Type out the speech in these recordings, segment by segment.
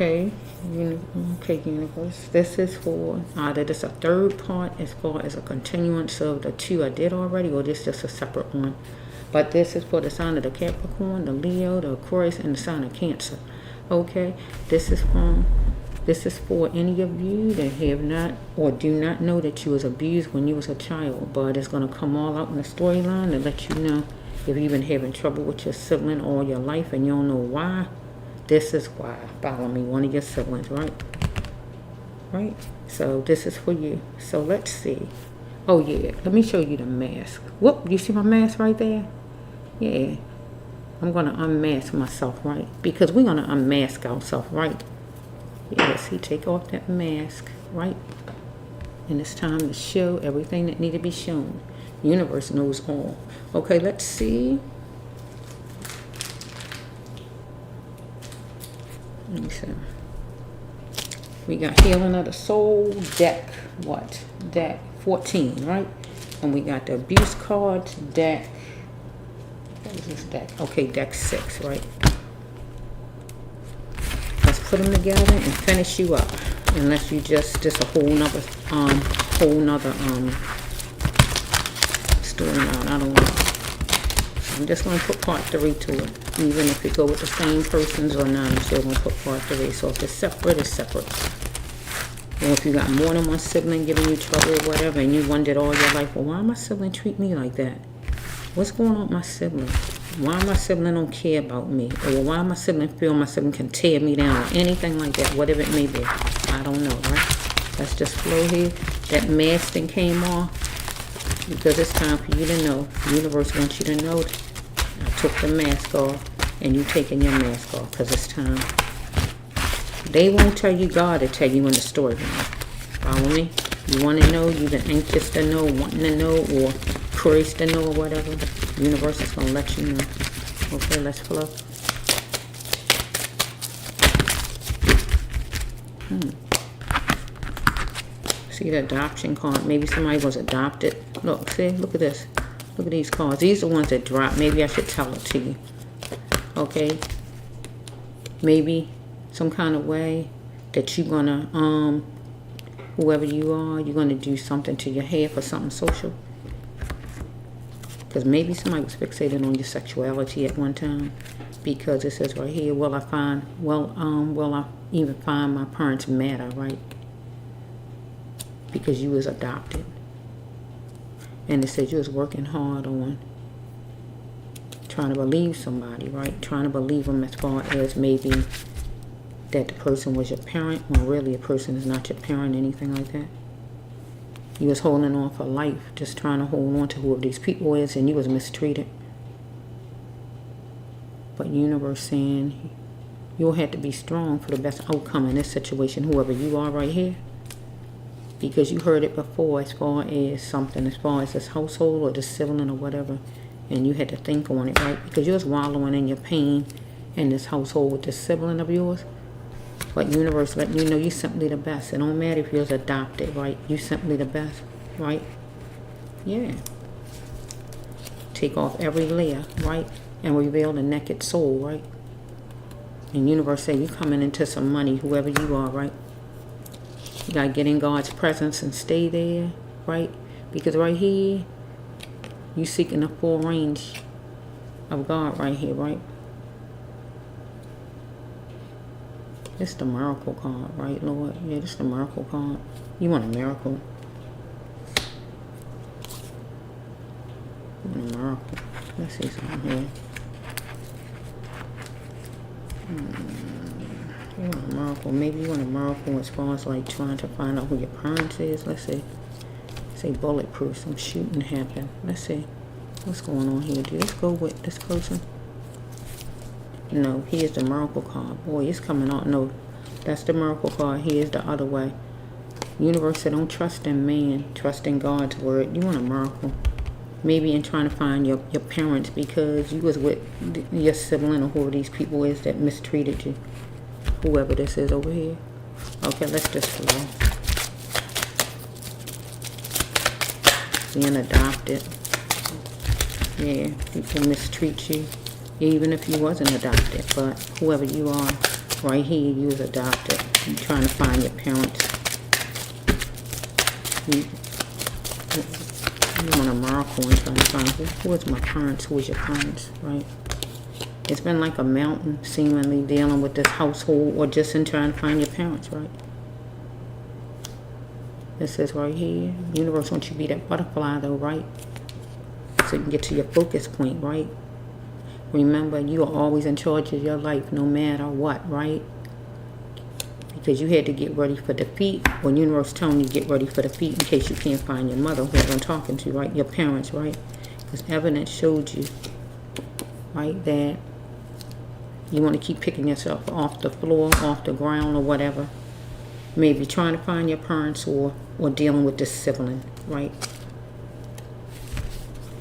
Okay, okay, universe. This is for either this a third part as far as a continuance of the two I did already, or this just a separate one. But this is for the sign of the Capricorn, the Leo, the Aquarius, and the sign of Cancer. Okay, this is for any of you that have not or do not know that you was abused when you was a child, but it's going to come all out in the storyline to let you know if you've been having trouble with your sibling all your life and you don't know why. This is why. Follow me, one of your siblings, right? Right? So this is for you. So let's see. Oh yeah, let me show you the mask. Whoop, you see my mask right there? Yeah. I'm going to unmask myself, right? Because we're going to unmask ourselves, right? Yeah, see, take off that mask, right? And it's time to show everything that need to be shown. The universe knows all. Okay, let's see. Let me see. We got Healing of the Soul, deck, what? Deck 14, right? And we got the Abuse cards, deck. What is this deck? Okay, deck 6, right? Let's put them together and finish you up. Unless you just a whole nother storyline. I don't know. I'm just going to put part 3 to it. Even if you go with the same persons or not, I'm still going to put part 3. So if it's separate, it's separate. Or if you got more than one sibling giving you trouble or whatever, and you wondered all your life, well, why my sibling treat me like that? What's going on with my sibling? Why my sibling don't care about me? Or why my sibling feel my sibling can tear me down? Or anything like that, whatever it may be. I don't know, right? Let's just flow here. That mask thing came off. Because it's time for you to know. The universe wants you to know. I took the mask off, and you taking your mask off, because it's time. They won't tell you God, to tell you in the story. Follow me? You want to know, you the anxious to know, wanting to know, or curious to know, or whatever. The universe is going to let you know. Okay, let's flow. See the adoption card. Maybe somebody was adopted. Look, see, look at this. Look at these cards. These are the ones that drop. Maybe I should tell it to you. Okay. Maybe some kind of way that you're gonna, whoever you are, you're gonna do something to your hair for something social. Because maybe somebody was fixated on your sexuality at one time. Because it says right here, will I even find my parents matter, right? Because you was adopted. And it says you was working hard on trying to believe somebody, right? Trying to believe them as far as maybe that the person was your parent, when really a person is not your parent, anything like that. You was holding on for life, just trying to hold on to whoever these people is, and you was mistreated. But universe saying you'll have to be strong for the best outcome in this situation, whoever you are right here. Because you heard it before as far as something, as far as this household or this sibling or whatever. And you had to think on it, right? Because you was wallowing in your pain in this household with this sibling of yours. But universe letting you know you simply the best. It don't matter if you was adopted, right? You simply the best, right? Yeah. Take off every layer, right? And reveal the naked soul, right? And universe say you coming into some money, whoever you are, right? You got to get in God's presence and stay there, right? Because right here, you seeking the full range of God right here, right? It's the miracle card, right, Lord? Yeah, this is the miracle card. You want a miracle. You want a miracle. Let's see something here. You want a miracle. Maybe you want a miracle as far as like trying to find out who your parents is. Let's see. Say bulletproof. Some shooting happened. Let's see. What's going on here? Did this go with this person? No, here's the miracle card. Boy, it's coming out. No, that's the miracle card. Here's the other way. Universe said don't trust in man. Trust in God's word. You want a miracle. Maybe in trying to find your parents because you was with your sibling or whoever these people is that mistreated you. Whoever this is over here. Okay, let's just flow. Being adopted. Yeah, people mistreat you. Even if you wasn't adopted. But whoever you are, Right here, you was adopted. You're trying to find your parents. You want a miracle and trying to find who is my parents, who is your parents, right? It's been like a mountain, seemingly dealing with this household or just in trying to find your parents, right? This is right here. Universe wants you to be that butterfly, though, right? So you can get to your focus point, right? Remember, you are always in charge of your life, no matter what, right? Because you had to get ready for defeat. When universe telling you to get ready for defeat in case you can't find your mother, who I'm talking to, right? Your parents, right? Because evidence showed you, right, that you want to keep picking yourself off the floor, off the ground, or whatever. Maybe trying to find your parents or dealing with this sibling, right?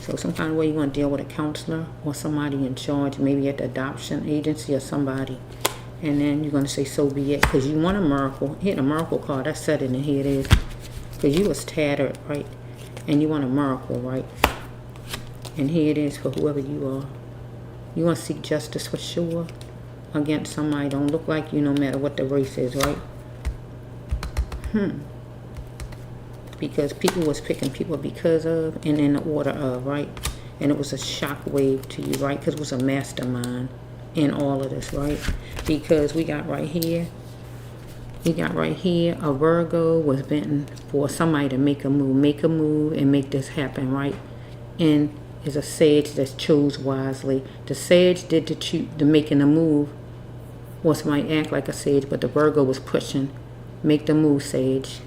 So some kind of way you want to deal with a counselor or somebody in charge, maybe at the adoption agency or somebody. And then you're going to say, so be it. Because you want a miracle. Hit the miracle card. I said it, and here it is. Because you was tattered, right? And you want a miracle, right? And here it is for whoever you are. You want to seek justice for sure against somebody. Don't look like you no matter what the race is, right? Because people was picking people because of and in the order of, right? And it was a shock wave to you, right? Because it was a mastermind in all of this, right? Because we got right here, a Virgo was bitten for somebody to make a move and make this happen, right? And is a sage that chose wisely. The sage did the making a move, or somebody act like a sage, but the Virgo was pushing, make the move, sage.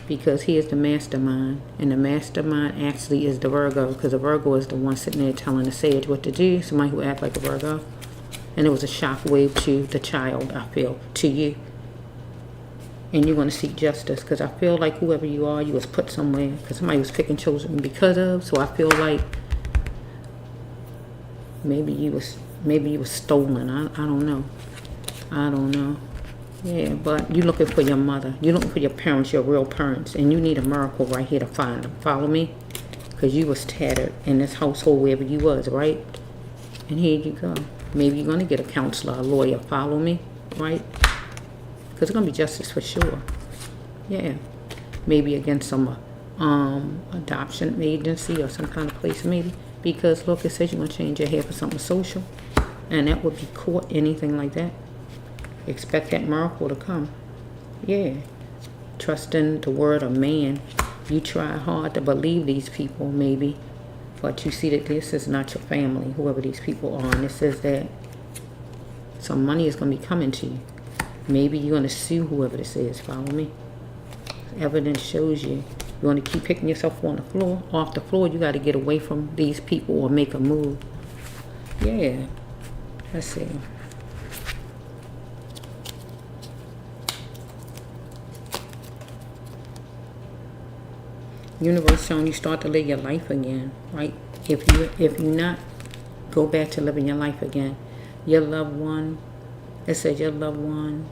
Because he is the mastermind, and the mastermind actually is the Virgo, because the Virgo is the one sitting there telling the sage what to do, somebody who act like a Virgo. And it was a shock wave to the child, I feel, to you. And you're going to seek justice, because I feel like whoever you are, you was put somewhere, because somebody was picking chosen because of, so I feel like maybe you was stolen. I don't know. Yeah, but you're looking for your mother. You're looking for your parents, your real parents. And you need a miracle right here to find them. Follow me? Because you was tattered in this household wherever you was, right? And here you go. Maybe you're going to get a counselor, a lawyer. Follow me? Right? Because it's going to be justice for sure. Yeah. Maybe against some adoption agency or some kind of place maybe. Because look, it says you're going to change your hair for something social. And that would be court, anything like that. Expect that miracle to come. Yeah. Trust in the word of man. You try hard to believe these people, maybe. But you see that this is not your family, whoever these people are. And it says that some money is going to be coming to you. Maybe you're going to sue whoever this is. Follow me? Evidence shows you. You want to keep picking yourself on the floor. Off the floor, you got to get away from these people or make a move. Yeah. Let's see. Universe showing you start to live your life again, right? If you not go back to living your life again, your loved one, it says your loved one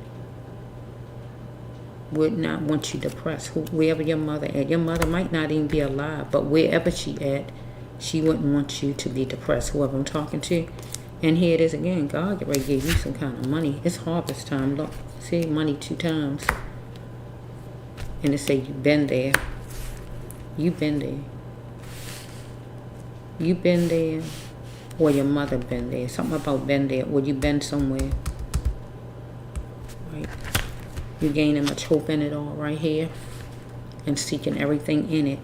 would not want you depressed. Wherever your mother at, your mother might not even be alive, but wherever she at, she wouldn't want you to be depressed. Whoever I'm talking to, and here it is again. God already gave you some kind of money. It's harvest time. Look, see money 2 times, and it say you've been there. You've been there. You've been there, or your mother been there. Something about been there, or you been somewhere. Right? You gaining much hope in it all right here, and seeking everything in it.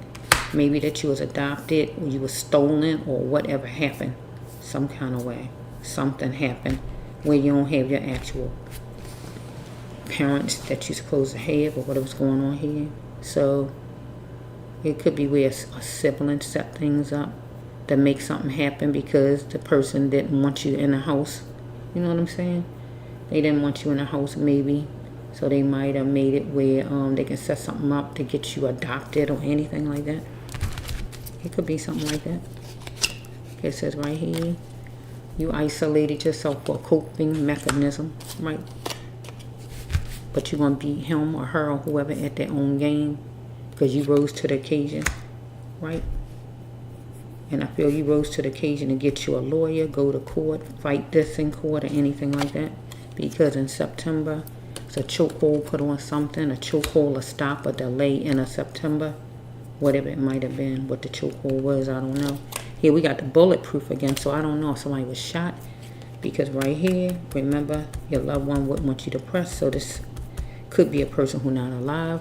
Maybe that you was adopted, or you was stolen, or whatever happened. Some kind of way. Something happened where you don't have your actual parents that you're supposed to have, or whatever's going on here. So it could be where a sibling set things up to make something happen because the person didn't want you in the house. You know what I'm saying? They didn't want you in the house maybe. So they might have made it where they can set something up to get you adopted or anything like that. It could be something like that. It says right here, you isolated yourself for a coping mechanism, right? But you're going to beat him or her or whoever at their own game. Because you rose to the occasion, right? And I feel you rose to the occasion to get you a lawyer, go to court, fight this in court or anything like that. because in September, it's a chokehold put on something, a chokehold, a stop, a delay in a September. Whatever it might have been, what the chokehold was, I don't know. Here we got the bulletproof again, so I don't know if somebody was shot. Because right here, remember, your loved one wouldn't want you to press, so this could be a person who's not alive.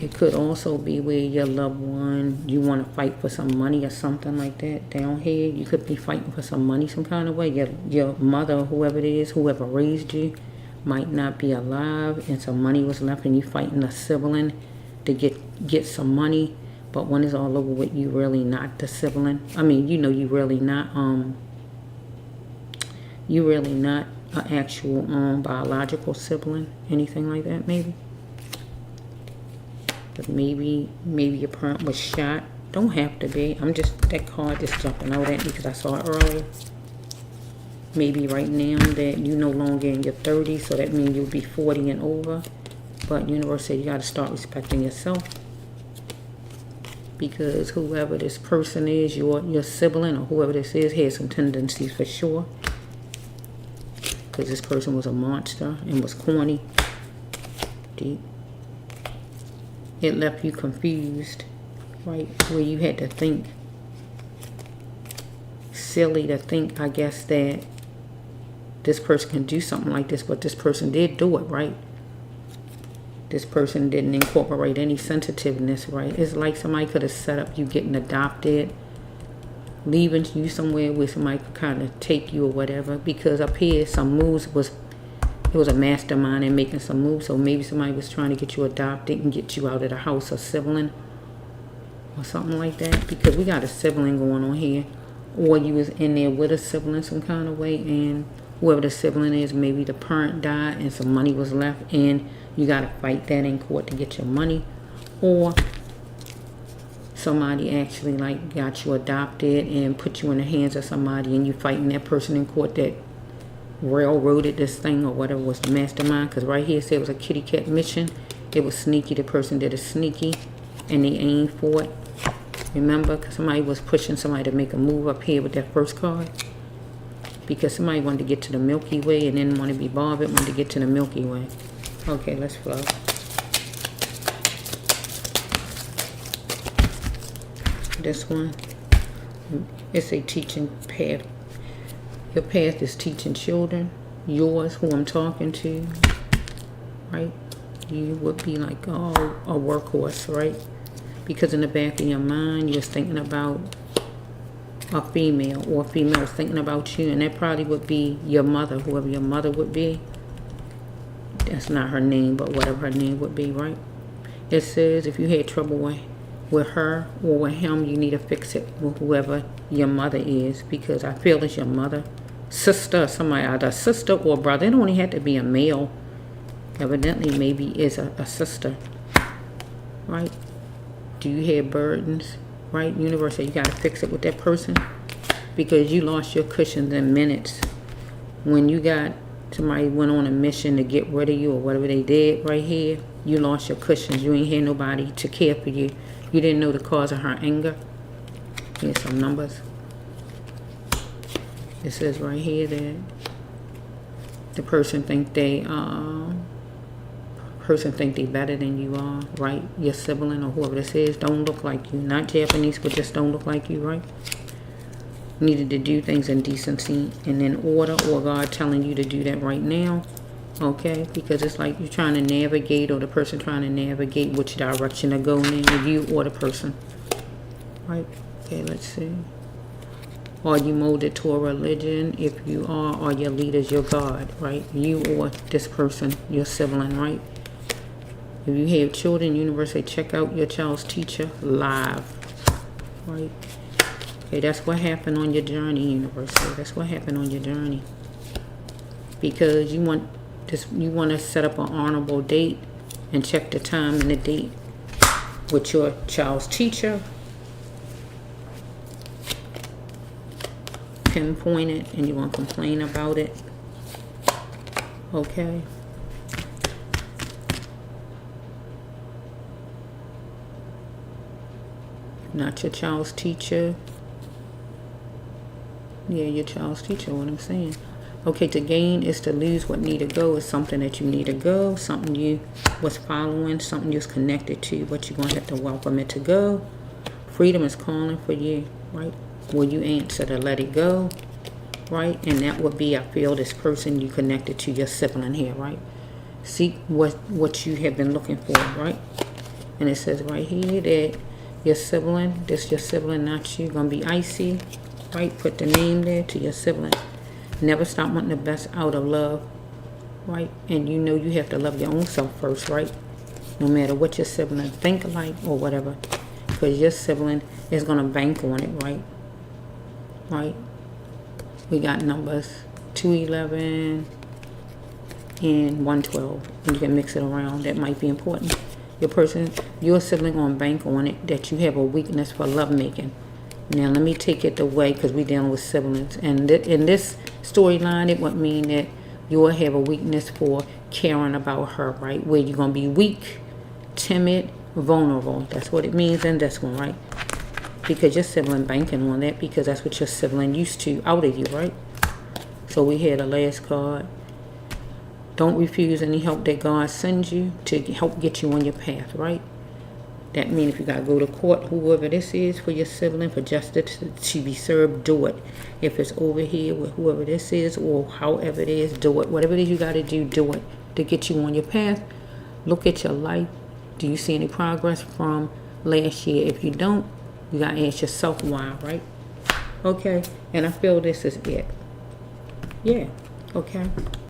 It could also be where your loved one, you want to fight for some money or something like that. Down here, you could be fighting for some money some kind of way. Your mother, whoever it is, whoever raised you, might not be alive, and some money was left, and you fighting a sibling to get some money. But when it's all over with, you really not the sibling. I mean, you know, you really not an actual biological sibling, anything like that, maybe. But maybe your parent was shot. Don't have to be. That card just jumping out at me because I saw it earlier. Maybe right now that you no longer in your 30s, so that means you'll be 40 and over. But universe said you got to start respecting yourself. Because whoever this person is, your sibling or whoever this is, has some tendencies for sure. Because this person was a monster and was corny. Deep. It left you confused, right? Where you had to think. Silly to think, I guess, that this person can do something like this, but this person did do it, right? This person didn't incorporate any sensitiveness, right? It's like somebody could have set up you getting adopted, leaving you somewhere where somebody could kind of take you or whatever. Because up here, some moves it was a mastermind in making some moves. So maybe somebody was trying to get you adopted and get you out of the house, a sibling or something like that. Because we got a sibling going on here. Or you was in there with a sibling some kind of way, and whoever the sibling is, maybe the parent died and some money was left, and you got to fight that in court to get your money. Or somebody actually like got you adopted and put you in the hands of somebody, and you fighting that person in court that railroaded this thing or whatever was the mastermind. Because right here it said it was a kitty cat mission. It was sneaky. The person did it sneaky and they aimed for it. Remember, because somebody was pushing somebody to make a move up here with that first card. Because somebody wanted to get to the Milky Way and didn't want to be bothered, wanted to get to the Milky Way. Okay, let's flow. This one, it's a teaching path. Your path is teaching children. Yours, who I'm talking to, right? You would be like, oh, a workhorse, right? Because in the back of your mind, you're thinking about a female, or a female is thinking about you, and that probably would be your mother, whoever your mother would be. That's not her name, but whatever her name would be, right? It says if you had trouble with her or with him, you need to fix it with whoever your mother is, because I feel it's your mother. Sister, somebody, either sister or brother. It don't only have to be a male. Evidently, maybe it's a sister, right? Do you have burdens, right? Universe said you got to fix it with that person, because you lost your cushions in minutes. When you got somebody went on a mission to get rid of you or whatever they did right here, you lost your cushions. You ain't had nobody to care for you. You didn't know the cause of her anger. Here's some numbers. It says right here that the person think they better than you are, right? Your sibling or whoever this is don't look like you. Not Japanese, but just don't look like you, right? Needed to do things in decency and in order, or God telling you to do that right now, okay? Because it's like you're trying to navigate, or the person trying to navigate which direction to go in, you or the person, right? Okay, let's see. Are you molded to a religion? If you are your leaders your God, right? You or this person, your sibling, right? If you have children, universe say check out your child's teacher live, right? Okay, that's what happened on your journey, universe. That's what happened on your journey. Because you want to set up an honorable date and check the time and the date with your child's teacher. Pinpoint it, and you want to complain about it. Okay. Not your child's teacher. Yeah, your child's teacher, what I'm saying. Okay, to gain is to lose. What need to go is something that you need to go, something you was following, something you was connected to, but you're going to have to welcome it to go. Freedom is calling for you, right? Will you answer to let it go, right? And that would be, I feel, this person you connected to, your sibling here, right? Seek what you have been looking for, right? And it says right here that your sibling, this your sibling, not you, gonna be icy, right? Put the name there to your sibling. Never stop wanting the best out of love, right? And you know you have to love your own self first, right? No matter what your sibling think like or whatever, because your sibling is gonna bank on it, right? Right? We got numbers 211 and 112, and you can mix it around. That might be important. Your sibling gonna bank on it that you have a weakness for love making. Now let me take it away because we're dealing with siblings, and in this storyline it would mean that you'll have a weakness for caring about her, right? Where you're gonna be weak, timid, vulnerable. That's what it means in this one, right? Because your sibling banking on that, because that's what your sibling used to out of you, right? So we had the last card. Don't refuse any help that God sends you to help get you on your path, right? That means if you got to go to court, whoever this is, for your sibling, for justice to be served, do it. If it's over here with whoever this is or however it is, do it. Whatever it is you got to do it to get you on your path. Look at your life. Do you see any progress from last year? If you don't, you got to ask yourself why, right? Okay, and I feel this is it. Yeah, okay.